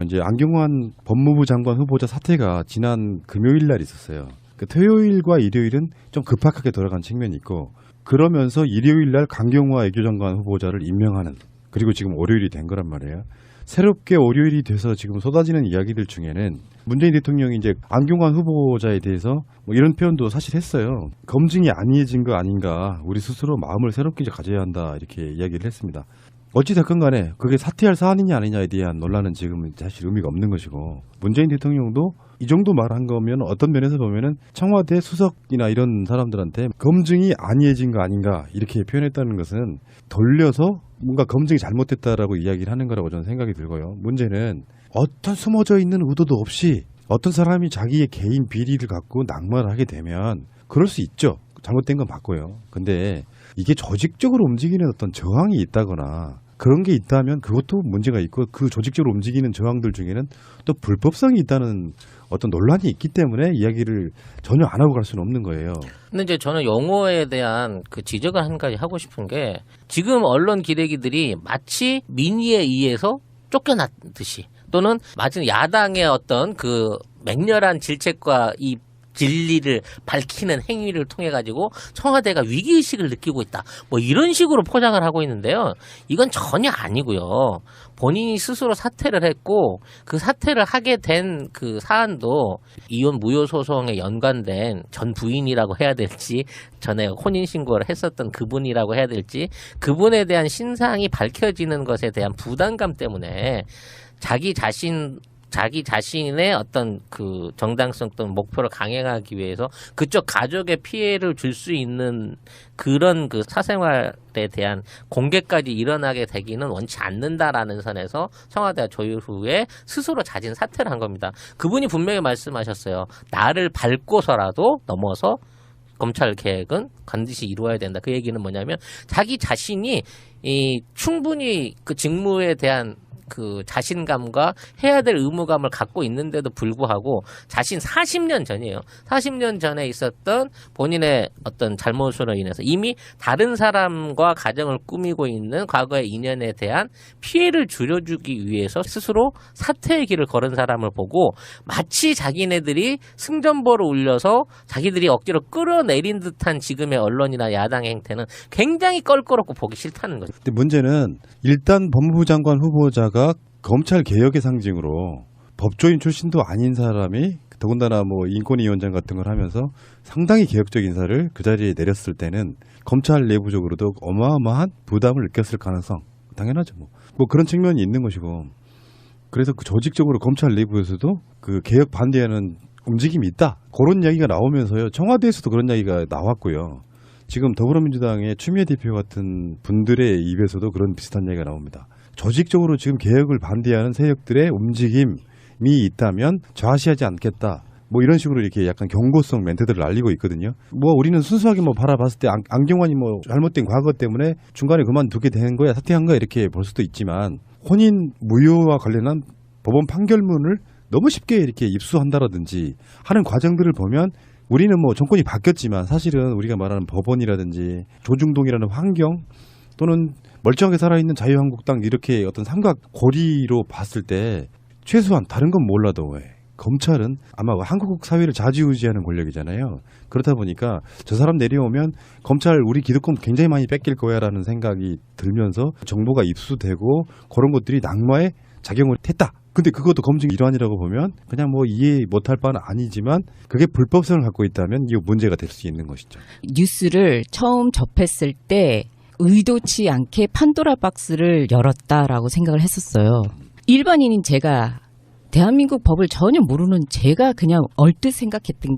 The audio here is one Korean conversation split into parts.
이제 안경환 법무부 장관 후보자 사퇴가 지난 금요일 날 있었어요. 그 토요일과 일요일은 좀 급박하게 돌아간 측면이 있고, 그러면서 일요일 날 강경화 외교장관 후보자를 임명하는, 그리고 지금 월요일이 된 거란 말이에요. 새롭게 월요일이 돼서 지금 쏟아지는 이야기들 중에는 문재인 대통령이 이제 안경환 후보자에 대해서 뭐 이런 표현도 사실 했어요. 검증이 아니해진 거 아닌가, 우리 스스로 마음을 새롭게 이제 가져야 한다, 이렇게 이야기를 했습니다. 어찌됐건 간에 그게 사퇴할 사안이냐 아니냐에 대한 논란은 지금 사실 의미가 없는 것이고, 문재인 대통령도 이 정도 말한 거면 어떤 면에서 보면은 청와대 수석이나 이런 사람들한테 검증이 아니해진 거 아닌가 이렇게 표현했다는 것은 돌려서 뭔가 검증이 잘못됐다라고 이야기를 하는 거라고 저는 생각이 들고요. 문제는 어떤 숨어져 있는 의도도 없이 어떤 사람이 자기의 개인 비리를 갖고 낙마를 하게 되면 그럴 수 있죠. 잘못된 건 맞고요. 근데 이게 조직적으로 움직이는 어떤 저항이 있다거나 그런 게 있다면 그것도 문제가 있고, 그 조직적으로 움직이는 저항들 중에는 또 불법성이 있다는 어떤 논란이 있기 때문에 이야기를 전혀 안 하고 갈 수는 없는 거예요. 근데 이제 저는 용어에 대한 그 지적을 한 가지 하고 싶은 게, 지금 언론 기레기들이 마치 민의에 의해서 쫓겨났듯이, 또는 마치 야당의 어떤 그 맹렬한 질책과 이 진리를 밝히는 행위를 통해 가지고 청와대가 위기의식을 느끼고 있다, 뭐 이런 식으로 포장을 하고 있는데요. 이건 전혀 아니고요. 본인이 스스로 사퇴를 했고, 그 사퇴를 하게 된 그 사안도 이혼 무효 소송에 연관된 전 부인이라고 해야 될지, 전에 혼인신고를 했었던 그분이라고 해야 될지, 그분에 대한 신상이 밝혀지는 것에 대한 부담감 때문에 자기 자신의 어떤 그 정당성 또는 목표를 강행하기 위해서 그쪽 가족의 피해를 줄 수 있는 그런 그 사생활에 대한 공개까지 일어나게 되기는 원치 않는다라는 선에서 청와대가 조율 후에 스스로 자진 사퇴를 한 겁니다. 그분이 분명히 말씀하셨어요. 나를 밟고서라도 넘어서 검찰 개혁은 반드시 이루어야 된다. 그 얘기는 뭐냐면, 자기 자신이 충분히 그 직무에 대한 그 자신감과 해야 될 의무감을 갖고 있는데도 불구하고, 자신 40년 전이에요. 40년 전에 있었던 본인의 어떤 잘못으로 인해서 이미 다른 사람과 가정을 꾸미고 있는 과거의 인연에 대한 피해를 줄여주기 위해서 스스로 사퇴의 길을 걸은 사람을 보고, 마치 자기네들이 승전보를 울려서 자기들이 억지로 끌어내린 듯한 지금의 언론이나 야당의 행태는 굉장히 껄끄럽고 보기 싫다는 거죠. 근데 문제는 일단 법무부 장관 후보자가 검찰 개혁의 상징으로 법조인 출신도 아닌 사람이, 더군다나 뭐 인권위원장 같은 걸 하면서 상당히 개혁적 인사를 그 자리에 내렸을 때는 검찰 내부적으로도 어마어마한 부담을 느꼈을 가능성 당연하죠. 뭐 그런 측면이 있는 것이고, 그래서 그 조직적으로 검찰 내부에서도 그 개혁 반대하는 움직임이 있다, 그런 이야기가 나오면서요. 청와대에서도 그런 이야기가 나왔고요. 지금 더불어민주당의 추미애 대표 같은 분들의 입에서도 그런 비슷한 이야기가 나옵니다. 조직적으로 지금 개혁을 반대하는 세력들의 움직임이 있다면 좌시하지 않겠다, 뭐 이런 식으로 이렇게 약간 경고성 멘트들을 날리고 있거든요. 뭐 우리는 순수하게 뭐 바라봤을 때 안경환이 뭐 잘못된 과거 때문에 중간에 그만두게 된 거야, 사퇴한 거야, 이렇게 볼 수도 있지만, 혼인 무효와 관련한 법원 판결문을 너무 쉽게 이렇게 입수한다라든지 하는 과정들을 보면, 우리는 뭐 정권이 바뀌었지만 사실은 우리가 말하는 법원이라든지 조중동이라는 환경, 또는 멀쩡하게 살아있는 자유한국당, 이렇게 어떤 삼각 고리로 봤을 때 최소한 다른 건 몰라도 검찰은 아마 한국 사회를 좌지우지하는 권력이잖아요. 그렇다 보니까 저 사람 내려오면 검찰 우리 기득권 굉장히 많이 뺏길 거야라는 생각이 들면서 정보가 입수되고 그런 것들이 낙마에 작용을 했다. 근데 그것도 검증 일환이라고 보면 그냥 뭐 이해 못할 바는 아니지만, 그게 불법성을 갖고 있다면 이거 문제가 될 수 있는 것이죠. 뉴스를 처음 접했을 때 의도치 않게 판도라 박스를 열었다라고 생각을 했었어요. 일반인인 제가, 대한민국 법을 전혀 모르는 제가 그냥 문득 생각했던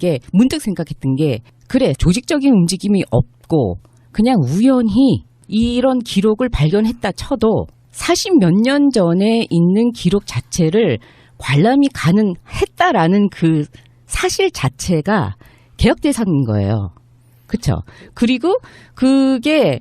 게, 그래, 조직적인 움직임이 없고 그냥 우연히 이런 기록을 발견했다 쳐도 40몇 년 전에 있는 기록 자체를 관람이 가능했다라는 그 사실 자체가 개혁 대상인 거예요. 그렇죠? 그리고 그게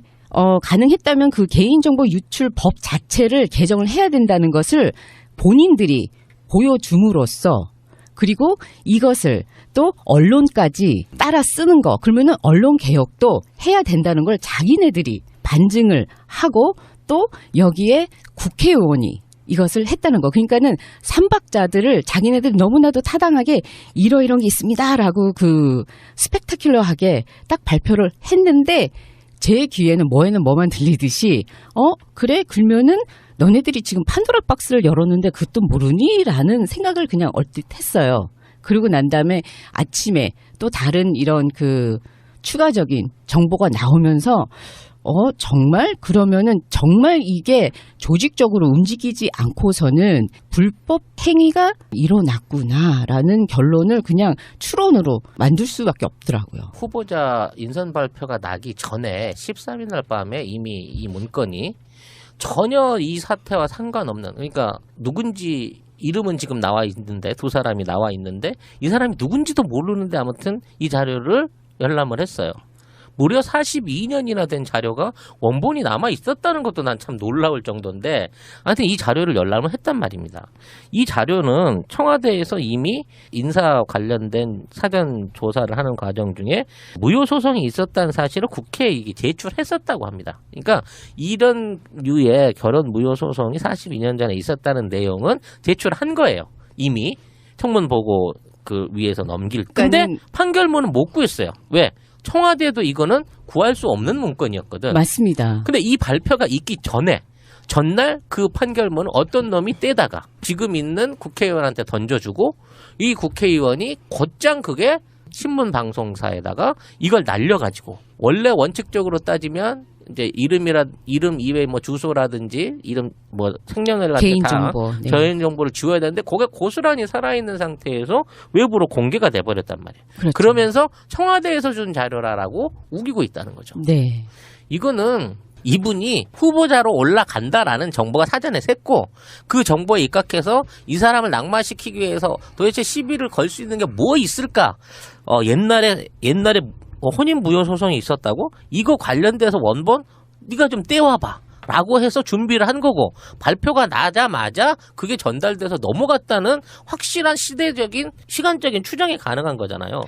가능했다면 그 개인정보 유출 법 자체를 개정을 해야 된다는 것을 본인들이 보여줌으로써, 그리고 이것을 또 언론까지 따라 쓰는 거, 그러면은 언론 개혁도 해야 된다는 걸 자기네들이 반증을 하고, 또 여기에 국회의원이 이것을 했다는 거. 그러니까는 삼박자들을 자기네들이 너무나도 타당하게 이런 게 있습니다라고 그 스펙타큘러하게 딱 발표를 했는데 제 귀에는 뭐만 들리듯이 그래 그러면은 너네들이 지금 판도라 박스를 열었는데 그것도 모르니? 라는 생각을 그냥 얼핏 했어요. 그리고 난 다음에 아침에 또 다른 이런 그 추가적인 정보가 나오면서 정말 그러면은 정말 이게 조직적으로 움직이지 않고서는 불법 행위가 일어났구나라는 결론을 그냥 추론으로 만들 수밖에 없더라고요. 후보자 인선 발표가 나기 전에 13일 날 밤에 이미 이 문건이 전혀 이 사태와 상관없는, 그러니까 누군지 이름은 지금 나와 있는데, 두 사람이 나와 있는데 이 사람이 누군지도 모르는데 아무튼 이 자료를 열람을 했어요. 무려 42년이나 된 자료가 원본이 남아 있었다는 것도 난 참 놀라울 정도인데, 하여튼 이 자료를 열람을 했단 말입니다. 이 자료는 청와대에서 이미 인사 관련된 사전 조사를 하는 과정 중에 무효 소송이 있었다는 사실을 국회에 제출했었다고 합니다. 그러니까 이런 류의 결혼 무효 소송이 42년 전에 있었다는 내용은 제출한 거예요. 이미 청문 보고 그 위에서 넘길. 근데 판결문은 못 구했어요. 왜? 청와대도 이거는 구할 수 없는 문건이었거든. 맞습니다. 근데 이 발표가 있기 전에 전날 그 판결문을 어떤 놈이 떼다가 지금 있는 국회의원한테 던져주고 이 국회의원이 곧장 그게 신문 방송사에다가 이걸 날려가지고, 원래 원칙적으로 따지면 이제 이름 이외에 뭐 주소라든지 이름 뭐 생년월 같은 개인정보, 네. 개인 정보를 지워야 되는데 그게 고스란히 살아있는 상태에서 외부로 공개가 돼버렸단 말이에요. 그렇죠. 그러면서 청와대에서 준 자료라라고 우기고 있다는 거죠. 네. 이거는 이분이 후보자로 올라간다라는 정보가 사전에 샜고 그 정보에 입각해서 이 사람을 낙마시키기 위해서 도대체 시비를 걸 수 있는 게 뭐 있을까? 옛날에 혼인 무효 소송이 있었다고? 이거 관련돼서 원본 네가 좀 떼와봐 라고 해서 준비를 한 거고, 발표가 나자마자 그게 전달돼서 넘어갔다는 확실한 시대적인 시간적인 추정이 가능한 거잖아요.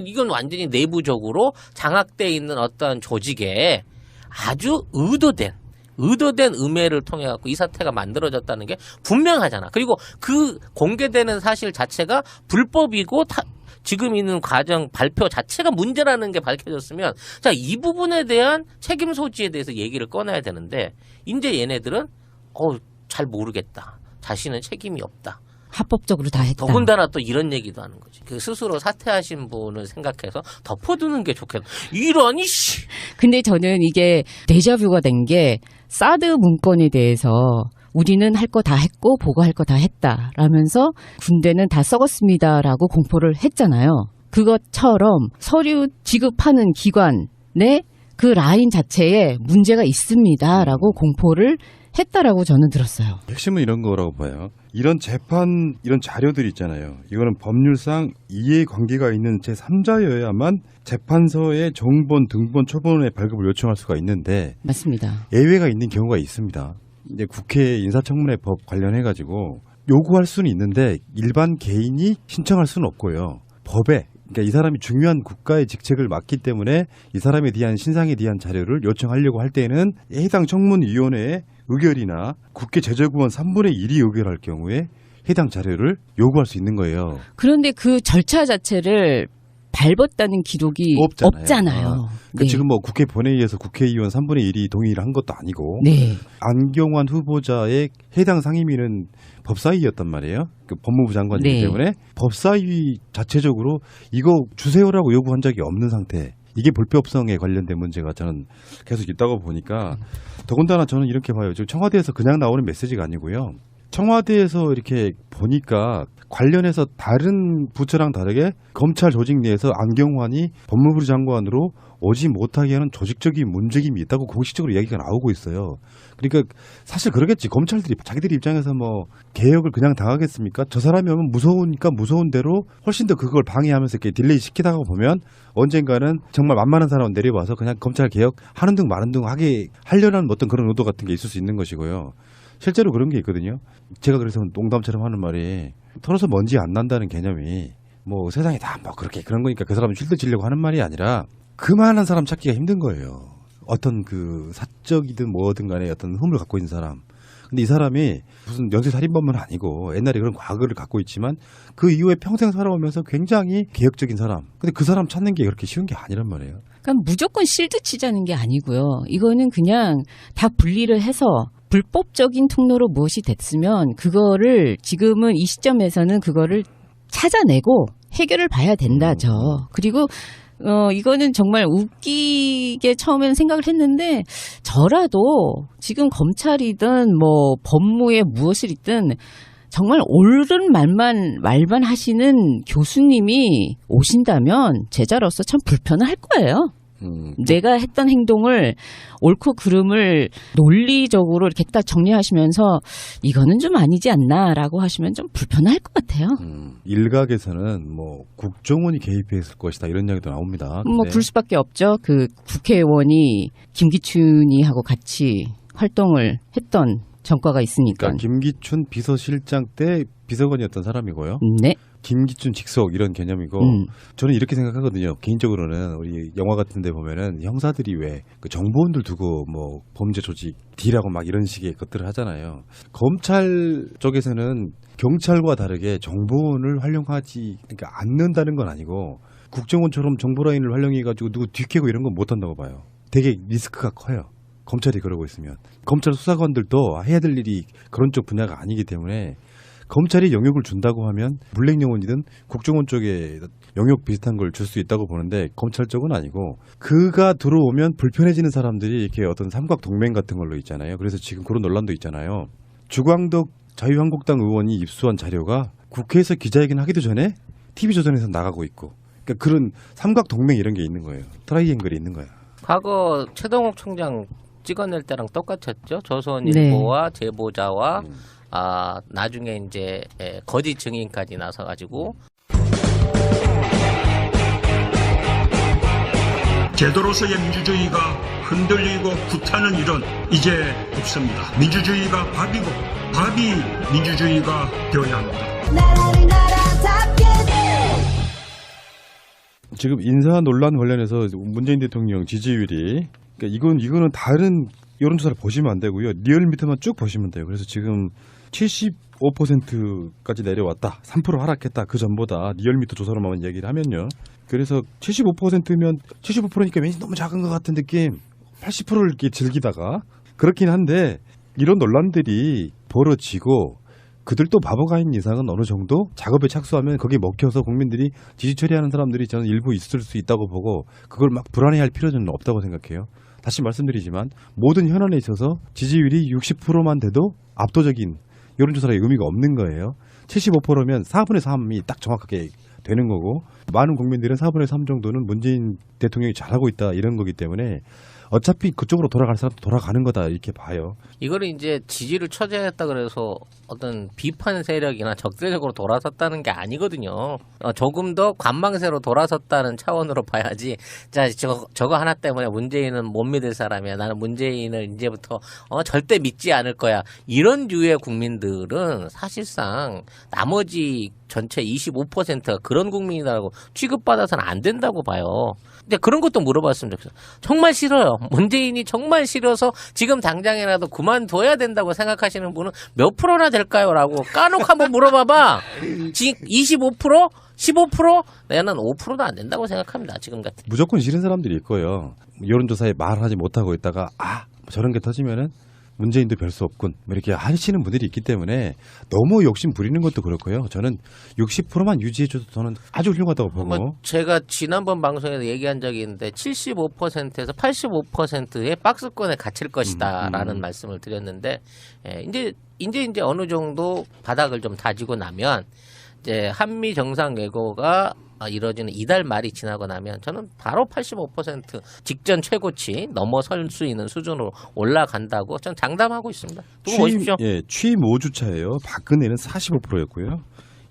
이건 완전히 내부적으로 장악돼 있는 어떤 조직에 아주 의도된 음해를 통해 갖고 이 사태가 만들어졌다는 게 분명하잖아. 그리고 그 공개되는 사실 자체가 불법이고 지금 있는 과정 발표 자체가 문제라는 게 밝혀졌으면, 자, 이 부분에 대한 책임 소지에 대해서 얘기를 꺼내야 되는데, 이제 얘네들은 잘 모르겠다, 자신은 책임이 없다, 합법적으로 다 했다. 더군다나 또 이런 얘기도 하는 거지. 그 스스로 사퇴하신 분을 생각해서 덮어두는 게 좋겠다. 이러니 씨. 근데 저는 이게 데자뷰가 된 게 사드 문건에 대해서 우리는 할 거 다 했고 보고할 거 다 했다라면서 군대는 다 썩었습니다라고 공포를 했잖아요. 그것처럼 서류 지급하는 기관의 그 라인 자체에 문제가 있습니다라고 공포를 했다라고 저는 들었어요. 핵심은 이런 거라고 봐요. 이런 재판, 이런 자료들 있잖아요. 이거는 법률상 이해관계가 있는 제3자여야만 재판서에 정본, 등본, 초본의 발급을 요청할 수가 있는데, 맞습니다. 예외가 있는 경우가 있습니다. 이제 국회 인사청문회 법 관련해가지고 요구할 수는 있는데 일반 개인이 신청할 수는 없고요. 법에, 그러니까 이 사람이 중요한 국가의 직책을 맡기 때문에 이 사람에 대한 신상에 대한 자료를 요청하려고 할 때는 해당 청문위원회의 의결이나 국회 제적의원 3분의 1이 의결할 경우에 해당 자료를 요구할 수 있는 거예요. 그런데 그 절차 자체를 밟았다는 기록이 없잖아요. 네. 지금 뭐 국회 본회의에서 국회의원 3분의 1이 동의를 한 것도 아니고, 네. 안경환 후보자의 해당 상임위는 법사위였단 말이에요. 그 법무부 장관이기 네. 때문에 법사위 자체적으로 이거 주세요라고 요구한 적이 없는 상태. 이게 불법성에 관련된 문제가 저는 계속 있다고 보니까, 더군다나 저는 이렇게 봐요. 지금 청와대에서 그냥 나오는 메시지가 아니고요. 청와대에서 이렇게 보니까 관련해서 다른 부처랑 다르게 검찰 조직 내에서 안경환이 법무부 장관으로 오지 못하게 하는 조직적인 문제임이 있다고 공식적으로 이야기가 나오고 있어요. 그러니까 사실 그러겠지. 검찰들이 자기들 입장에서 뭐 개혁을 그냥 당하겠습니까? 저 사람이 오면 무서우니까 무서운 대로 훨씬 더 그걸 방해하면서 이렇게 딜레이 시키다가 보면 언젠가는 정말 만만한 사람은 내려와서 그냥 검찰 개혁 하는 둥 마는 둥 하게 하려는 어떤 그런 의도 같은 게 있을 수 있는 것이고요. 실제로 그런 게 있거든요. 제가 그래서 농담처럼 하는 말이, 털어서 먼지 안 난다는 개념이 뭐 세상에 다 뭐 그렇게 그런 거니까 그 사람을 쉴드 지려고 하는 말이 아니라, 그만한 사람 찾기가 힘든 거예요. 어떤 그 사적이든 뭐든 간에 어떤 흠을 갖고 있는 사람. 근데 이 사람이 무슨 연쇄살인범은 아니고 옛날에 그런 과거를 갖고 있지만 그 이후에 평생 살아오면서 굉장히 개혁적인 사람. 근데 그 사람 찾는 게 그렇게 쉬운 게 아니란 말이에요. 그러니까 무조건 실드 치자는 게 아니고요. 이거는 그냥 다 분리를 해서 불법적인 통로로 무엇이 됐으면 그거를 지금은 이 시점에서는 그거를 찾아내고 해결을 봐야 된다죠. 그리고 이거는 정말 웃기게 처음에는 생각을 했는데 저라도 지금 검찰이든 뭐 법무에 무엇을 있든 정말 옳은 말만 하시는 교수님이 오신다면 제자로서 참 불편할 거예요. 내가 했던 행동을 옳고 그름을 논리적으로 이렇게 딱 정리하시면서 이거는 좀 아니지 않나라고 하시면 좀 불편할 것 같아요. 일각에서는 뭐 국정원이 개입했을 것이다 이런 이야기도 나옵니다. 뭐 근데 그럴 수밖에 없죠. 그 국회의원이 김기춘이하고 같이 활동을 했던 전과가 있으니까. 그러니까 김기춘 비서실장 때 비서관이었던 사람이고요. 네. 김기춘 직속 이런 개념이고 저는 이렇게 생각하거든요. 개인적으로는 우리 영화 같은 데 보면은 형사들이 왜 그 정보원들 두고 뭐 범죄 조직 D라고 막 이런 식의 것들을 하잖아요. 검찰 쪽에서는 경찰과 다르게 정보원을 활용하지 그러니까 않는다는 건 아니고 국정원처럼 정보라인을 활용해가지고 누구 뒤캐고 이런 건 못한다고 봐요. 되게 리스크가 커요. 검찰이 그러고 있으면. 검찰 수사관들도 해야 될 일이 그런 쪽 분야가 아니기 때문에 검찰이 영역을 준다고 하면 물냉영원이든 국정원 쪽에 영역 비슷한 걸 줄 수 있다고 보는데 검찰 쪽은 아니고 그가 들어오면 불편해지는 사람들이 이렇게 어떤 삼각 동맹 같은 걸로 있잖아요. 그래서 지금 그런 논란도 있잖아요. 주광덕 자유한국당 의원이 입수한 자료가 국회에서 기자회견 하기도 전에 TV조선에서 나가고 있고 그러니까 그런 삼각 동맹 이런 게 있는 거예요. 트라이앵글이 있는 거예요. 과거 최동욱 총장 찍어낼 때랑 똑같았죠. 조선일보와 제보자와 나중에 이제 거짓 증인까지 나서가지고 제도로서의 민주주의가 흔들리고 구타는 일은 이제 없습니다. 민주주의가 밥이고 밥이 민주주의가 되어야 합니다. 지금 인사 논란 관련해서 문재인 대통령 지지율이 그러니까 이거는 다른 여론조사를 보시면 안 되고요. 리얼미터만 쭉 보시면 돼요. 그래서 지금 75%까지 내려왔다. 3% 하락했다. 그 전보다 리얼미터 조사로만 얘기를 하면요. 그래서 75%면 75%니까 왠지 너무 작은 것 같은 느낌. 80%를 이렇게 즐기다가 그렇긴 한데 이런 논란들이 벌어지고 그들도 바보가 아닌 이상은 어느 정도 작업에 착수하면 거기에 먹혀서 국민들이 지지 처리하는 사람들이 저는 일부 있을 수 있다고 보고 그걸 막 불안해할 필요는 없다고 생각해요. 다시 말씀드리지만 모든 현안에 있어서 지지율이 60%만 돼도 압도적인 여론조사의 의미가 없는 거예요. 75%면 4분의 3이 딱 정확하게 되는 거고 많은 국민들은 4분의 3 정도는 문재인 대통령이 잘하고 있다 이런 거기 때문에 어차피 그쪽으로 돌아갈 사람도 돌아가는 거다 이렇게 봐요. 이거를 이제 지지를 처지했다 그래서 어떤 비판 세력이나 적대적으로 돌아섰다는 게 아니거든요. 조금 더 관망세로 돌아섰다는 차원으로 봐야지. 자, 저거 하나 때문에 문재인은 못 믿을 사람이야. 나는 문재인을 이제부터 절대 믿지 않을 거야. 이런 류의 국민들은 사실상 나머지 전체 25%가 그런 국민이라고 취급받아서는 안 된다고 봐요. 근데 그런 것도 물어봤으면 좋겠어요. 정말 싫어요. 문재인이 정말 싫어서 지금 당장이라도 그만둬야 된다고 생각하시는 분은 몇 프로나 될까요? 라고 까놓고 한번 물어봐봐. 지금 25%? 15%? 나는 5%도 안 된다고 생각합니다. 지금 같은. 무조건 싫은 사람들이 있고요. 여론조사에 말하지 못하고 있다가 저런 게 터지면은 문재인도 별 수 없군 이렇게 하시는 분들이 있기 때문에 너무 욕심 부리는 것도 그렇고요. 저는 60%만 유지해줘도 저는 아주 훌륭하다고 보고. 제가 지난번 방송에서 얘기한 적이 있는데 75%에서 85%의 박스권에 갇힐 것이다라는 말씀을 드렸는데 이제 어느 정도 바닥을 좀 다지고 나면 이제 한미 정상회고가 이뤄지는 이달 말이 지나고 나면 저는 바로 85% 직전 최고치 넘어설 수 있는 수준으로 올라간다고 저는 장담하고 있습니다. 두고 보십시오. 취임 5주차예요. 박근혜는 45%였고요.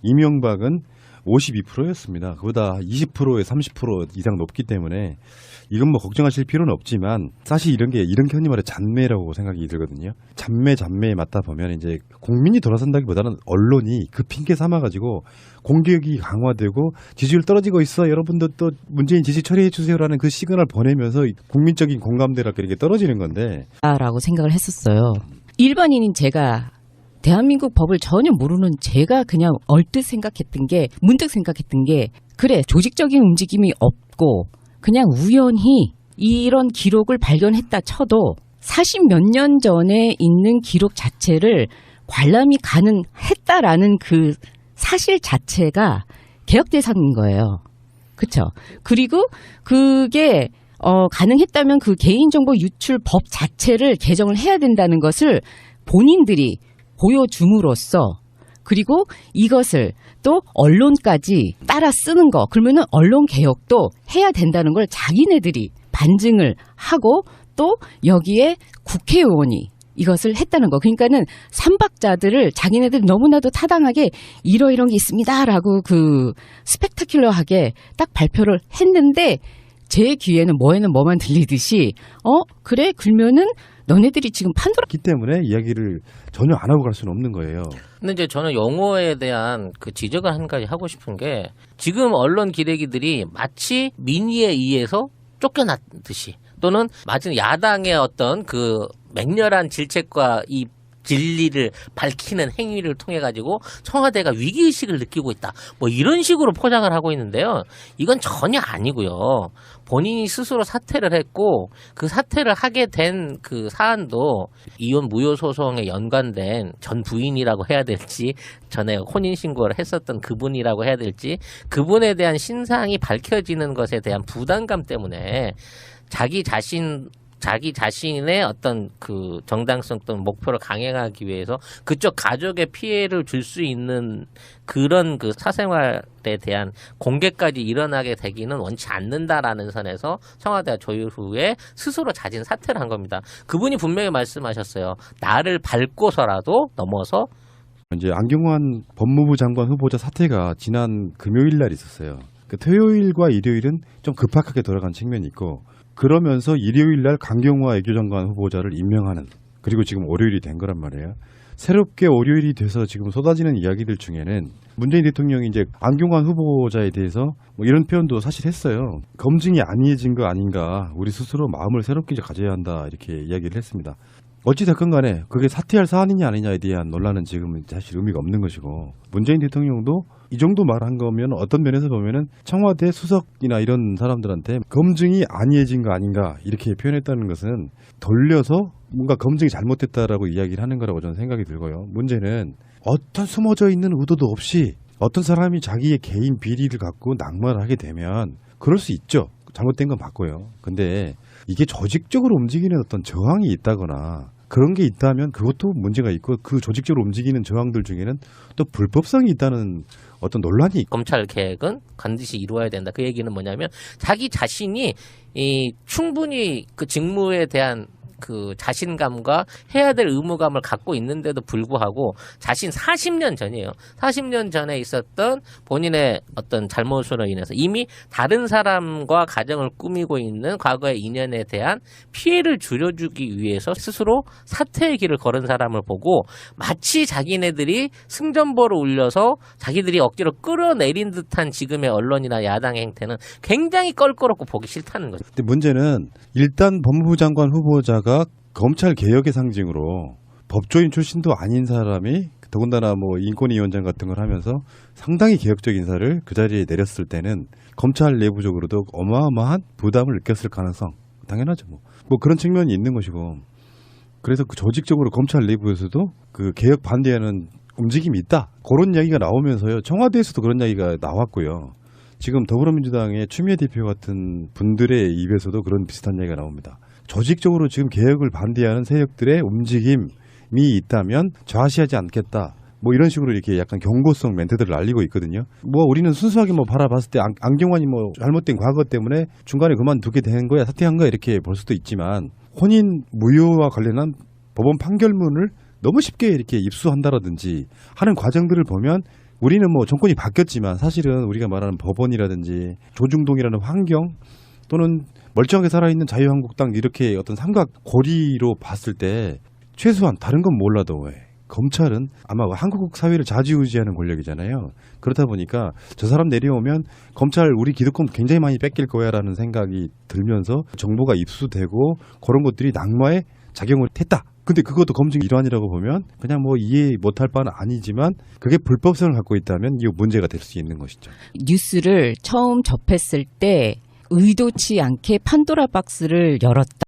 이명박은 52%였습니다. 그보다 20%에 30% 이상 높기 때문에 이건 뭐 걱정하실 필요는 없지만 사실 이런 게 흔히 말해 잔매라고 생각이 들거든요. 잔매에 맞다 보면 이제 국민이 돌아선다기보다는 언론이 그 핑계 삼아가지고 공격이 강화되고 지지율 떨어지고 있어. 여러분도 또 문재인 지지 처리해 주세요라는 그 시그널 보내면서 국민적인 공감대가 이렇게 떨어지는 건데. 라고 생각을 했었어요. 일반인인 제가 대한민국 법을 전혀 모르는 제가 그냥 얼뜻 생각했던 게, 문득 생각했던 게, 그래, 조직적인 움직임이 없고 그냥 우연히 이런 기록을 발견했다 쳐도 40몇 년 전에 있는 기록 자체를 관람이 가능했다라는 그 사실 자체가 개혁 대상인 거예요. 그렇죠? 그리고 그게 가능했다면 그 개인정보 유출법 자체를 개정을 해야 된다는 것을 본인들이 보여줌으로써, 그리고 이것을 또 언론까지 따라 쓰는 거, 그러면은 언론 개혁도 해야 된다는 걸 자기네들이 반증을 하고 또 여기에 국회의원이 이것을 했다는 거. 그러니까는 삼박자들을 자기네들이 너무나도 타당하게 이런 게 있습니다라고 그 스펙타큘러하게 딱 발표를 했는데, 제 귀에는 뭐에는 뭐만 들리듯이 그래, 그러면은 너네들이 지금 그렇기 때문에 이야기를 전혀 안 하고 갈 수는 없는 거예요. 근데 이제 저는 용어에 대한 그 지적을 한 가지 하고 싶은 게, 지금 언론 기레기들이 마치 민의에 의해서 쫓겨났듯이, 또는 마치 야당의 어떤 그 맹렬한 질책과 이 진리를 밝히는 행위를 통해 가지고 청와대가 위기의식을 느끼고 있다, 뭐 이런 식으로 포장을 하고 있는데요. 이건 전혀 아니고요. 본인이 스스로 사퇴를 했고, 그 사퇴를 하게 된 그 사안도 이혼 무효 소송에 연관된 전 부인이라고 해야 될지, 전에 혼인신고를 했었던 그분이라고 해야 될지, 그분에 대한 신상이 밝혀지는 것에 대한 부담감 때문에 자기 자신의 어떤 그 정당성 또는 목표를 강행하기 위해서 그쪽 가족의 피해를 줄 수 있는 그런 그 사생활에 대한 공개까지 일어나게 되기는 원치 않는다라는 선에서 청와대가 조율 후에 스스로 자진 사퇴를 한 겁니다. 그분이 분명히 말씀하셨어요. 나를 밟고서라도 넘어서. 이제 안경환 법무부 장관 후보자 사태가 지난 금요일 날 있었어요. 그 토요일과 일요일은 좀 급박하게 돌아간 측면이 있고, 그러면서 일요일 날 강경화 외교장관 후보자를 임명하는, 그리고 지금 월요일이 된 거란 말이에요. 새롭게 월요일이 돼서 지금 쏟아지는 이야기들 중에는 문재인 대통령이 이제 안경환 후보자에 대해서 뭐 이런 표현도 사실 했어요. 검증이 안이해진 거 아닌가, 우리 스스로 마음을 새롭게 이제 가져야 한다, 이렇게 이야기를 했습니다. 어찌됐건 간에 그게 사퇴할 사안이냐 아니냐에 대한 논란은 지금 사실 의미가 없는 것이고, 문재인 대통령도 이 정도 말한 거면 어떤 면에서 보면은 청와대 수석이나 이런 사람들한테 검증이 안이해진 거 아닌가 이렇게 표현했다는 것은 돌려서 뭔가 검증이 잘못됐다라고 이야기를 하는 거라고 저는 생각이 들고요. 문제는 어떤 숨어져 있는 의도도 없이 어떤 사람이 자기의 개인 비리를 갖고 낙마를 하게 되면 그럴 수 있죠. 잘못된 건 맞고요. 근데 이게 조직적으로 움직이는 어떤 저항이 있다거나 그런 게 있다면 그것도 문제가 있고, 그 조직적으로 움직이는 저항들 중에는 또 불법성이 있다는 어떤 논란이 있고. 검찰 개혁은 반드시 이루어야 된다. 그 얘기는 뭐냐면, 자기 자신이 충분히 그 직무에 대한 그 자신감과 해야 될 의무감을 갖고 있는데도 불구하고 자신 40년 전이에요. 40년 전에 있었던 본인의 어떤 잘못으로 인해서 이미 다른 사람과 가정을 꾸미고 있는 과거의 인연에 대한 피해를 줄여주기 위해서 스스로 사퇴의 길을 걸은 사람을 보고, 마치 자기네들이 승전보를 울려서 자기들이 억지로 끌어내린 듯한 지금의 언론이나 야당의 행태는 굉장히 껄끄럽고 보기 싫다는 거죠. 근데 문제는 일단 법무부 장관 후보자가 검찰 개혁의 상징으로 법조인 출신도 아닌 사람이, 더군다나 뭐 인권위원장 같은 걸 하면서 상당히 개혁적인 인사를 그 자리에 내렸을 때는 검찰 내부적으로도 어마어마한 부담을 느꼈을 가능성 당연하죠. 뭐 그런 측면이 있는 것이고, 그래서 그 조직적으로 검찰 내부에서도 그 개혁 반대하는 움직임이 있다, 그런 이야기가 나오면서요. 청와대에서도 그런 이야기가 나왔고요. 지금 더불어민주당의 추미애 대표 같은 분들의 입에서도 그런 비슷한 이야기가 나옵니다. 조직적으로 지금 개혁을 반대하는 세력들의 움직임이 있다면 좌시하지 않겠다, 뭐 이런 식으로 이렇게 약간 경고성 멘트들을 날리고 있거든요. 뭐 우리는 순수하게 뭐 바라봤을 때 안경환이 뭐 잘못된 과거 때문에 중간에 그만두게 된 거야, 사퇴한 거야, 이렇게 볼 수도 있지만, 혼인 무효와 관련한 법원 판결문을 너무 쉽게 이렇게 입수한다라든지 하는 과정들을 보면, 우리는 뭐 정권이 바뀌었지만 사실은 우리가 말하는 법원이라든지 조중동이라는 환경, 또는 멀쩡하게 살아있는 자유한국당, 이렇게 어떤 삼각 고리로 봤을 때 최소한 다른 건 몰라도 검찰은 아마 한국 사회를 좌지우지하는 권력이잖아요. 그렇다 보니까 저 사람 내려오면 검찰 우리 기득권 굉장히 많이 뺏길 거야라는 생각이 들면서 정보가 입수되고 그런 것들이 낙마에 작용을 했다, 근데 그것도 검증 일환이라고 보면 그냥 뭐 이해 못할 바는 아니지만 그게 불법성을 갖고 있다면 이거 문제가 될 수 있는 것이죠. 뉴스를 처음 접했을 때 의도치 않게 판도라 박스를 열었다.